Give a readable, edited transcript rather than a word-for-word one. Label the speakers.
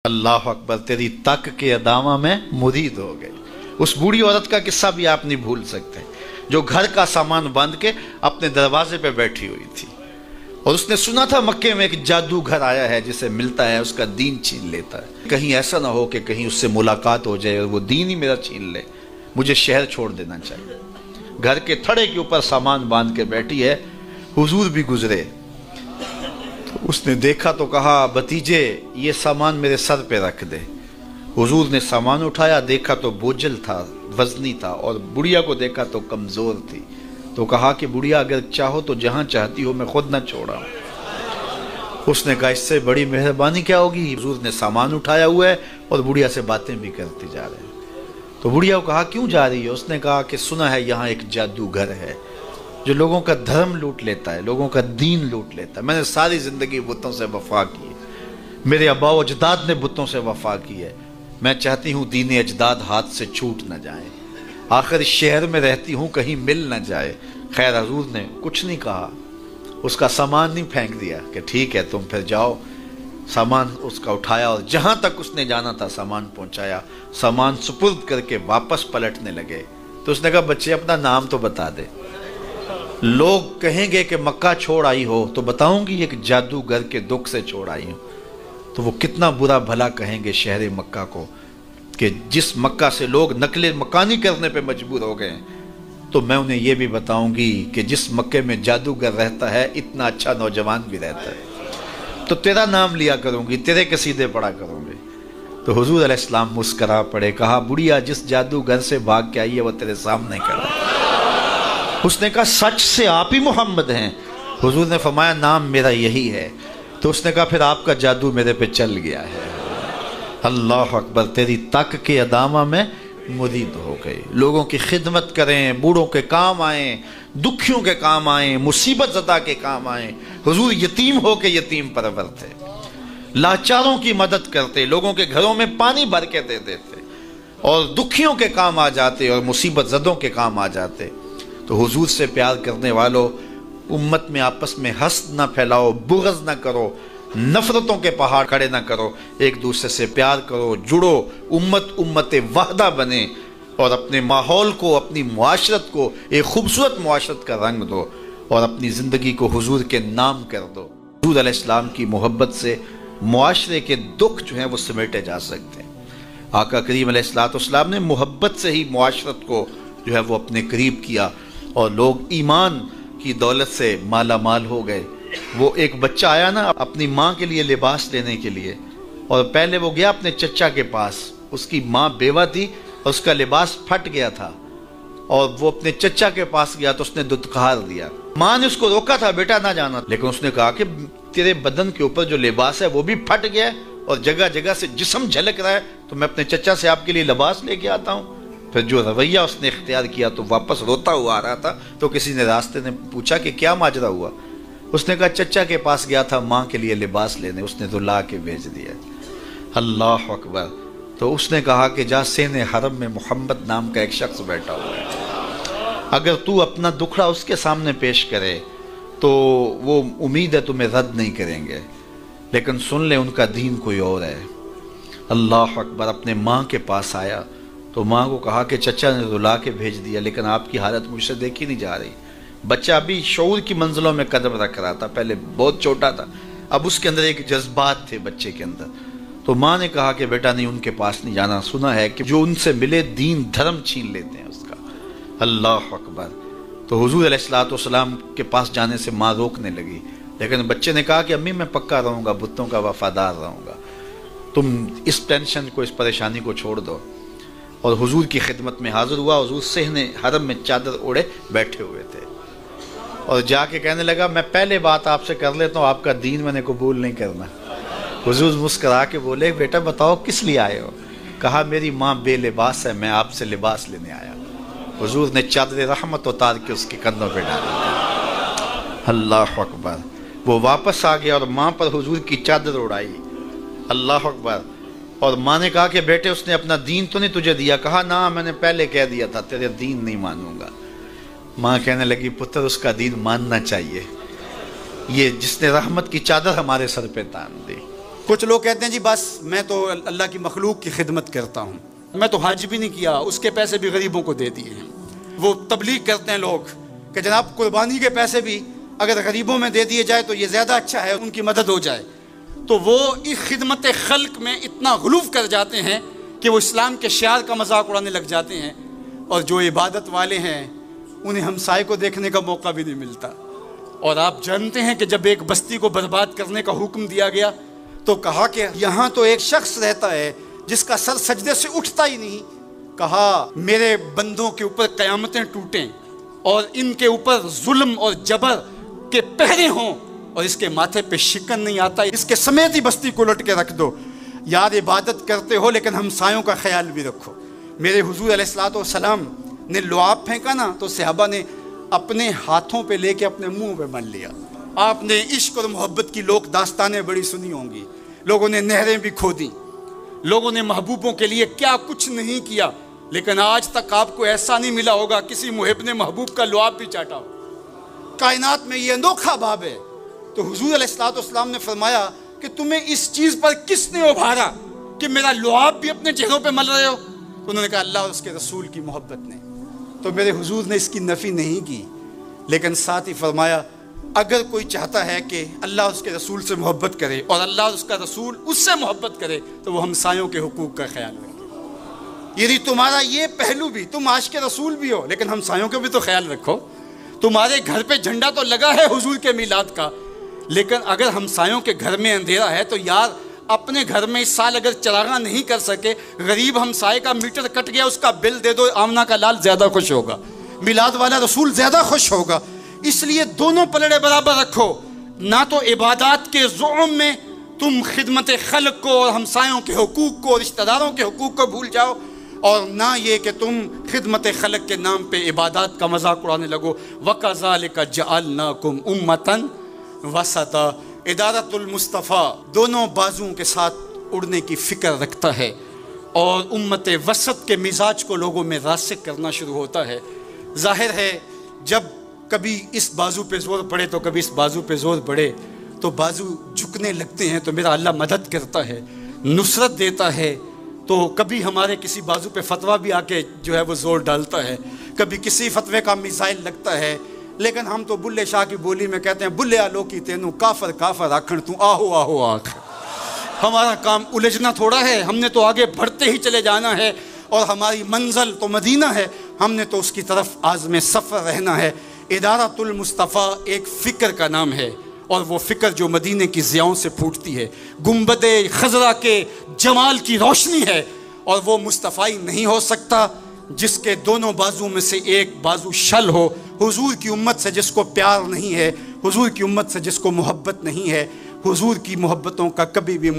Speaker 1: اللہ اکبر، تیری تک کے ادامہ میں مرید ہو گئی۔ اس بوڑھی عورت کا قصہ بھی آپ نہیں بھول سکتے، جو گھر کا سامان باندھ کے اپنے دروازے پہ بیٹھی ہوئی تھی، اور اس نے سنا تھا مکے میں ایک جادوگر آیا ہے جسے ملتا ہے اس کا دین چھین لیتا ہے، کہیں ایسا نہ ہو کہ کہیں اس سے ملاقات ہو جائے اور وہ دین ہی میرا چھین لے، مجھے شہر چھوڑ دینا چاہیے۔ گھر کے تھڑے کے اوپر سامان باندھ کے بیٹھی ہے، حضور بھی گزرے، اس نے دیکھا تو کہا بھتیجے یہ سامان میرے سر پہ رکھ دے۔ حضور نے سامان اٹھایا، دیکھا تو بوجھل تھا، وزنی تھا، اور بڑھیا کو دیکھا تو کمزور تھی، تو کہا کہ بڑھیا اگر چاہو تو جہاں چاہتی ہو میں خود نہ چھوڑا ہوں۔ اس نے کہا اس سے بڑی مہربانی کیا ہوگی؟ حضور نے سامان اٹھایا ہوا ہے اور بڑھیا سے باتیں بھی کرتے جا رہے ہیں۔ تو بڑھیا کو کہا کیوں جا رہی ہے؟ اس نے کہا کہ سنا ہے یہاں ایک جادوگر ہے جو لوگوں کا دھرم لوٹ لیتا ہے، لوگوں کا دین لوٹ لیتا ہے۔ میں نے ساری زندگی بتوں سے وفا کی ہے، میرے آبا و اجداد نے بتوں سے وفا کی ہے، میں چاہتی ہوں دین اجداد ہاتھ سے چھوٹ نہ جائیں، آخر اس شہر میں رہتی ہوں کہیں مل نہ جائے۔ خیر حضور نے کچھ نہیں کہا، اس کا سامان نہیں پھینک دیا کہ ٹھیک ہے تم پھر جاؤ۔ سامان اس کا اٹھایا اور جہاں تک اس نے جانا تھا سامان پہنچایا، سامان سپرد کر کے واپس پلٹنے لگے تو اس نے کہا بچے اپنا نام تو بتا دے، لوگ کہیں گے کہ مکہ چھوڑ آئی ہو تو بتاؤں گی ایک جادوگر کے دکھ سے چھوڑ آئی ہوں، تو وہ کتنا برا بھلا کہیں گے شہر مکہ کو کہ جس مکہ سے لوگ نقل مکانی کرنے پہ مجبور ہو گئے ہیں، تو میں انہیں یہ بھی بتاؤں گی کہ جس مکے میں جادوگر رہتا ہے اتنا اچھا نوجوان بھی رہتا ہے، تو تیرا نام لیا کروں گی، تیرے قصیدے پڑھا کروں گی۔ تو حضور علیہ السلام مسکرا پڑے، کہا بڑھیا جس جادوگر سے بھاگ کے آئی ہے وہ تیرے سامنے کھڑا ہے۔ اس نے کہا سچ سے آپ ہی محمد ہیں؟ حضور نے فرمایا نام میرا یہی ہے۔ تو اس نے کہا پھر آپ کا جادو میرے پہ چل گیا ہے۔ اللہ اکبر، تیری تک کے ادامہ میں مرید ہو گئی۔ لوگوں کی خدمت کریں، بوڑھوں کے کام آئیں، دکھیوں کے کام آئیں، مصیبت زدہ کے کام آئیں۔ حضور یتیم ہو کے یتیم پرور تھے، لاچاروں کی مدد کرتے، لوگوں کے گھروں میں پانی بھر کے دے دیتے، اور دکھیوں کے کام آ جاتے اور مصیبت زدوں کے کام آ جاتے۔ تو حضور سے پیار کرنے والوں، امت میں آپس میں حسد نہ پھیلاؤ، بغض نہ کرو، نفرتوں کے پہاڑ کھڑے نہ کرو، ایک دوسرے سے پیار کرو، جڑو، امت وحدہ بنے، اور اپنے ماحول کو، اپنی معاشرت کو ایک خوبصورت معاشرت کا رنگ دو، اور اپنی زندگی کو حضور کے نام کر دو۔ حضور علیہ السلام کی محبت سے معاشرے کے دکھ جو ہیں وہ سمیٹے جا سکتے ہیں۔ آقا کریم علیہ السلام نے محبت سے ہی معاشرت کو جو ہے وہ اپنے قریب کیا، اور لوگ ایمان کی دولت سے مالا مال ہو گئے۔ وہ ایک بچہ آیا نا اپنی ماں کے لیے لباس لینے کے لیے، اور پہلے وہ گیا اپنے چچا کے پاس، اس کی ماں بیوہ تھی اور اس کا لباس پھٹ گیا تھا، اور وہ اپنے چچا کے پاس گیا تو اس نے دتکار دیا۔ ماں نے اس کو روکا تھا بیٹا نہ جانا، لیکن اس نے کہا کہ تیرے بدن کے اوپر جو لباس ہے وہ بھی پھٹ گیا ہے اور جگہ جگہ سے جسم جھلک رہا ہے، تو میں اپنے چچا سے آپ کے لیے لباس لے کے آتا ہوں۔ پھر جو رویہ اس نے اختیار کیا تو واپس روتا ہوا آ رہا تھا، تو کسی نے راستے نے پوچھا کہ کیا ماجرا ہوا؟ اس نے کہا چچا کے پاس گیا تھا ماں کے لیے لباس لینے، اس نے تو لا کے بھیج دیا۔ اللہ اکبر۔ تو اس نے کہا کہ جا سین حرم میں محمد نام کا ایک شخص بیٹھا ہوا ہے، اگر تو اپنا دکھڑا اس کے سامنے پیش کرے تو وہ امید ہے تمہیں رد نہیں کریں گے، لیکن سن لے ان کا دین کوئی اور ہے۔ اللہ اکبر۔ اپنے ماں کے پاس آیا تو ماں کو کہا کہ چچا نے رلا کے بھیج دیا، لیکن آپ کی حالت مجھ سے دیکھی نہیں جا رہی۔ بچہ ابھی شعور کی منزلوں میں قدم رکھ رہا تھا، پہلے بہت چھوٹا تھا، اب اس کے اندر ایک جذبات تھے بچے کے اندر۔ تو ماں نے کہا کہ بیٹا نہیں، ان کے پاس نہیں جانا، سنا ہے کہ جو ان سے ملے دین دھرم چھین لیتے ہیں اس کا۔ اللہ اکبر۔ تو حضور علیہ السلام کے پاس جانے سے ماں روکنے لگی، لیکن بچے نے کہا کہ امی میں پکا رہوں گا، بتوں کا وفادار رہوں گا، تم اس ٹینشن کو، اس پریشانی کو چھوڑ دو۔ اور حضور کی خدمت میں حاضر ہوا۔ حضور صحن حرم میں چادر اوڑے بیٹھے ہوئے تھے، اور جا کے کہنے لگا میں پہلے بات آپ سے کر لیتا ہوں، آپ کا دین میں نے قبول نہیں کرنا۔ حضور مسکرا کے بولے بیٹا بتاؤ کس لیے آئے ہو؟ کہا میری ماں بے لباس ہے، میں آپ سے لباس لینے آیا۔ حضور نے چادر رحمت اتار کے اس کے کندھوں پہ ڈالی۔ اللہ اکبر۔ وہ واپس آ گیا اور ماں پر حضور کی چادر اڑائی۔ اللہ اکبر۔ اور ماں نے کہا کہ بیٹے اس نے اپنا دین تو نہیں تجھے دیا؟ کہا نہ، میں نے پہلے کہہ دیا تھا تیرے دین نہیں مانوں گا۔ ماں کہنے لگی پتر اس کا دین ماننا چاہیے، یہ جس نے رحمت کی چادر ہمارے سر پہ تان دی۔
Speaker 2: کچھ لوگ کہتے ہیں جی بس میں تو اللہ کی مخلوق کی خدمت کرتا ہوں، میں تو حج بھی نہیں کیا، اس کے پیسے بھی غریبوں کو دے دیے ہیں۔ وہ تبلیغ کرتے ہیں لوگ کہ جناب قربانی کے پیسے بھی اگر غریبوں میں دے دیے جائے تو یہ زیادہ اچھا ہے، ان کی مدد ہو جائے۔ تو وہ اس خدمت خلق میں اتنا غلو کر جاتے ہیں کہ وہ اسلام کے شعار کا مذاق اڑانے لگ جاتے ہیں، اور جو عبادت والے ہیں انہیں ہمسائے کو دیکھنے کا موقع بھی نہیں ملتا۔ اور آپ جانتے ہیں کہ جب ایک بستی کو برباد کرنے کا حکم دیا گیا تو کہا کہ یہاں تو ایک شخص رہتا ہے جس کا سر سجدے سے اٹھتا ہی نہیں۔ کہا میرے بندوں کے اوپر قیامتیں ٹوٹیں اور ان کے اوپر ظلم اور جبر کے پہرے ہوں اور اس کے ماتھے پہ شکن نہیں آتا، اس کے سمیت ہی بستی کو لٹ کے رکھ دو۔ یار عبادت کرتے ہو لیکن ہمسایوں کا خیال بھی رکھو۔ میرے حضور علیہ الصلوۃ والسلام نے لعاب پھینکا نا تو صحابہ نے اپنے ہاتھوں پہ لے کے اپنے منہ پہ بن لیا۔ آپ نے عشق اور محبت کی لوک داستانیں بڑی سنی ہوں گی، لوگوں نے نہریں بھی کھو دیں، لوگوں نے محبوبوں کے لیے کیا کچھ نہیں کیا، لیکن آج تک آپ کو ایسا نہیں ملا ہوگا کسی محب نے محبوب کا لعاب بھی چاٹا ہو۔ کائنات میں یہ انوکھا باب ہے۔ تو حضور علیہ الصلوۃ والسلام نے فرمایا کہ تمہیں اس چیز پر کس نے ابھارا کہ میرا لعاب بھی اپنے چہروں پہ مل رہے ہو؟ تو انہوں نے کہا اللہ اور اس کے رسول کی محبت نے۔ تو میرے حضور نے اس کی نفی نہیں کی، لیکن ساتھ ہی فرمایا اگر کوئی چاہتا ہے کہ اللہ اور اس کے رسول سے محبت کرے اور اللہ اور اس کا رسول اس سے محبت کرے تو وہ ہمسایوں کے حقوق کا خیال رکھے۔ یعنی تمہارا یہ پہلو بھی، تم عاشق کے رسول بھی ہو لیکن ہمسایوں کا بھی تو خیال رکھو۔ تمہارے گھر پہ جھنڈا تو لگا ہے حضور کے میلاد کا، لیکن اگر ہمسایوں کے گھر میں اندھیرا ہے تو یار اپنے گھر میں اس سال اگر چراغاں نہیں کر سکے، غریب ہمسائے کا میٹر کٹ گیا اس کا بل دے دو، آمنہ کا لال زیادہ خوش ہوگا، میلاد والا رسول زیادہ خوش ہوگا۔ اس لیے دونوں پلڑے برابر رکھو، نہ تو عبادات کے زعم میں تم خدمت خلق کو اور ہمسایوں کے حقوق کو، رشتہ داروں کے حقوق کو بھول جاؤ، اور نہ یہ کہ تم خدمت خلق کے نام پہ عبادات کا مذاق اڑانے لگو۔ وَكَذَلِكَ جَعَلْنَاكُمْ أُمَّةً وَسَطًا۔ ادارت المصطفیٰ دونوں بازوں کے ساتھ اڑنے کی فکر رکھتا ہے، اور امت وسط کے مزاج کو لوگوں میں راسخ کرنا شروع ہوتا ہے۔ ظاہر ہے جب کبھی اس بازو پہ زور پڑے تو کبھی اس بازو پہ زور پڑے تو بازو جھکنے لگتے ہیں، تو میرا اللہ مدد کرتا ہے، نصرت دیتا ہے۔ تو کبھی ہمارے کسی بازو پہ فتویٰ بھی آ کے جو ہے وہ زور ڈالتا ہے، کبھی کسی فتوے کا میزائل لگتا ہے، لیکن ہم تو بلے شاہ کی بولی میں کہتے ہیں بلیا لوکی تینوں کافر کافر آکھن تو آہو آہو آکھ۔ ہمارا کام الجھنا تھوڑا ہے، ہم نے تو آگے بڑھتے ہی چلے جانا ہے، اور ہماری منزل تو مدینہ ہے، ہم نے تو اس کی طرف عازم سفر رہنا ہے۔ ادارت المصطفیٰ ایک فکر کا نام ہے، اور وہ فکر جو مدینے کی ضیاؤں سے پھوٹتی ہے، گنبد خضرا کے جمال کی روشنی ہے، اور وہ مصطفی نہیں ہو سکتا جس کے دونوں بازو میں سے ایک بازو شل ہو۔ حضور کی امت سے جس کو پیار نہیں ہے، حضور کی امت سے جس کو محبت نہیں ہے، حضور کی محبتوں کا کبھی بھی